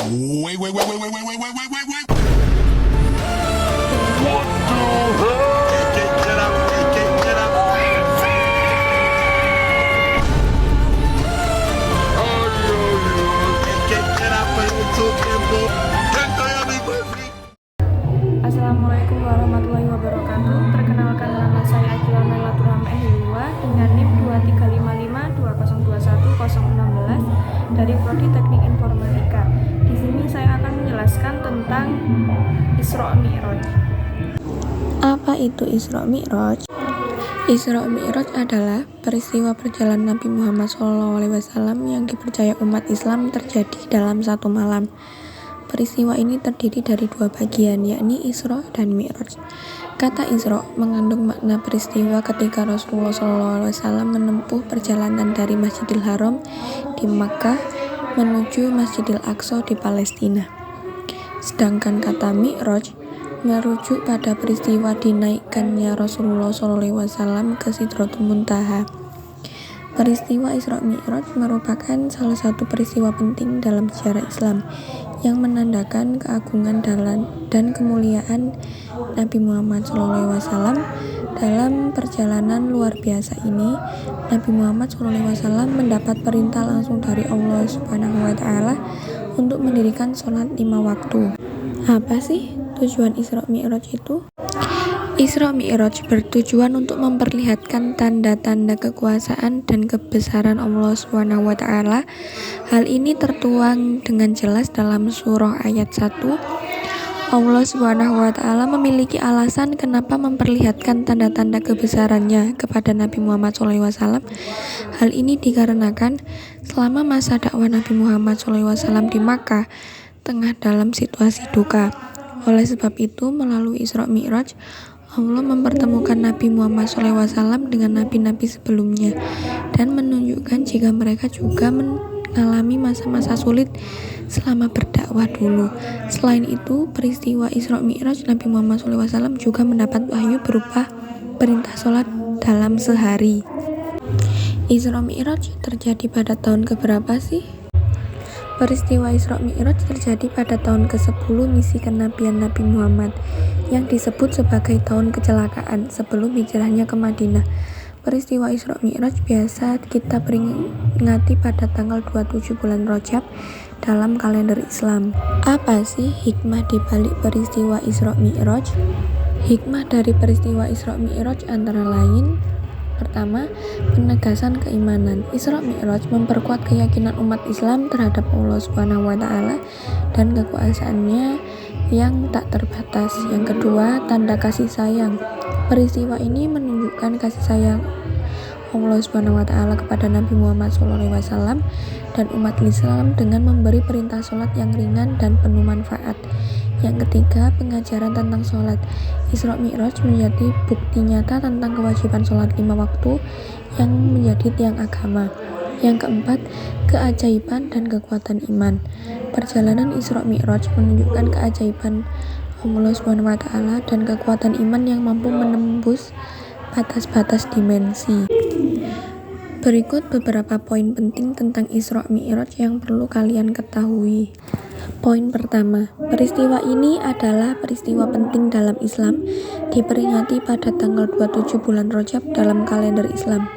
Wait, wait, wait, wait, wait, wait, wait, wait, wait, wait, wait. What the hell? Get up, get up. Get up, YouTube, Assalamualaikum warahmatullahi wabarakatuh. Perkenalkan, nama saya Akila Melatur Hilwa dengan NIM 23552012016 dari Prodi Teknik Informatika. Di sini saya akan menjelaskan tentang Isra Mi'raj. Apa itu Isra Mi'raj? Isra Mi'raj adalah peristiwa perjalanan Nabi Muhammad SAW yang dipercaya umat Islam terjadi dalam satu malam. Peristiwa ini terdiri dari dua bagian, yakni Isra dan Mi'raj. Kata Isra mengandung makna peristiwa ketika Rasulullah SAW menempuh perjalanan dari Masjidil Haram di Makkah menuju Masjidil Aqsa di Palestina. Sedangkan kata Mi'raj merujuk pada peristiwa dinaikkannya Rasulullah SAW ke Sidratul Muntaha. Peristiwa Isra Mi'raj merupakan salah satu peristiwa penting dalam sejarah Islam yang menandakan keagungan dan kemuliaan Nabi Muhammad SAW. Dalam perjalanan luar biasa ini, Nabi Muhammad SAW mendapat perintah langsung dari Allah SWT untuk mendirikan sholat 5 waktu. Apa sih tujuan Isra Mi'raj itu? Isra Mi'raj bertujuan untuk memperlihatkan tanda-tanda kekuasaan dan kebesaran Allah SWT. Hal ini tertuang dengan jelas dalam surah ayat 1. Allah SWT memiliki alasan kenapa memperlihatkan tanda-tanda kebesarannya kepada Nabi Muhammad SAW. Hal ini dikarenakan selama masa dakwah Nabi Muhammad SAW di Makkah tengah dalam situasi duka. Oleh sebab itu, melalui Isra Mi'raj, Allah mempertemukan Nabi Muhammad SAW dengan nabi-nabi sebelumnya dan menunjukkan jika mereka juga mengalami masa-masa sulit selama berdakwah dulu. Selain itu, peristiwa Isra Mi'raj Nabi Muhammad SAW juga mendapat wahyu berupa perintah sholat dalam sehari. Isra Mi'raj terjadi pada tahun keberapa sih? Peristiwa Isra Mi'raj terjadi pada tahun ke-10 misi kenabian Nabi Muhammad yang disebut sebagai tahun kecelakaan sebelum hijrahnya ke Madinah. Peristiwa Isra Mi'raj biasa kita peringati pada tanggal 27 bulan Rajab dalam kalender Islam. Apa sih hikmah di balik peristiwa Isra Mi'raj? Hikmah dari peristiwa Isra Mi'raj antara lain: pertama, penegasan keimanan. Isra Mi'raj memperkuat keyakinan umat Islam terhadap Allah SWT dan kekuasaannya yang tak terbatas. Yang kedua, tanda kasih sayang. Peristiwa ini menunjukkan kasih sayang Allah SWT kepada Nabi Muhammad SAW dan umat Islam dengan memberi perintah sholat yang ringan dan penuh manfaat. Yang ketiga, pengajaran tentang sholat. Isra Mi'raj menjadi bukti nyata tentang kewajiban sholat 5 waktu yang menjadi tiang agama. Yang keempat, keajaiban dan kekuatan iman. Perjalanan Isra Mi'raj menunjukkan keajaiban Allah SWT dan kekuatan iman yang mampu menembus batas-batas dimensi. Berikut beberapa poin penting tentang Isra Mi'raj yang perlu kalian ketahui. Poin pertama, peristiwa ini adalah peristiwa penting dalam Islam, diperingati pada tanggal 27 bulan Rajab dalam kalender Islam.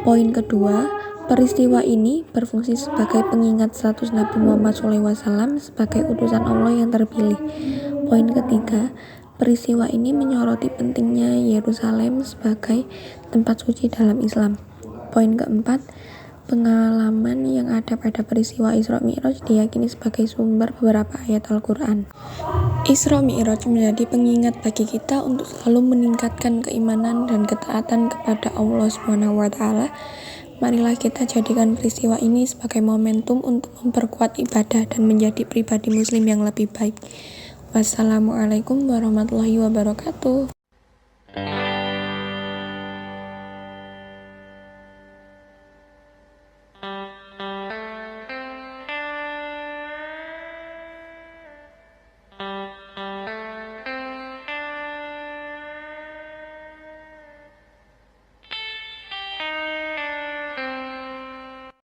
Poin kedua, peristiwa ini berfungsi sebagai pengingat status Nabi Muhammad SAW sebagai utusan Allah yang terpilih. Poin ketiga, peristiwa ini menyoroti pentingnya Yerusalem sebagai tempat suci dalam Islam. Poin keempat, pengalaman yang ada pada peristiwa Isra Mi'raj diyakini sebagai sumber beberapa ayat Al-Quran. Isra Mi'raj menjadi pengingat bagi kita untuk selalu meningkatkan keimanan dan ketaatan kepada Allah SWT. Marilah kita jadikan peristiwa ini sebagai momentum untuk memperkuat ibadah dan menjadi pribadi muslim yang lebih baik. Wassalamualaikum warahmatullahi wabarakatuh.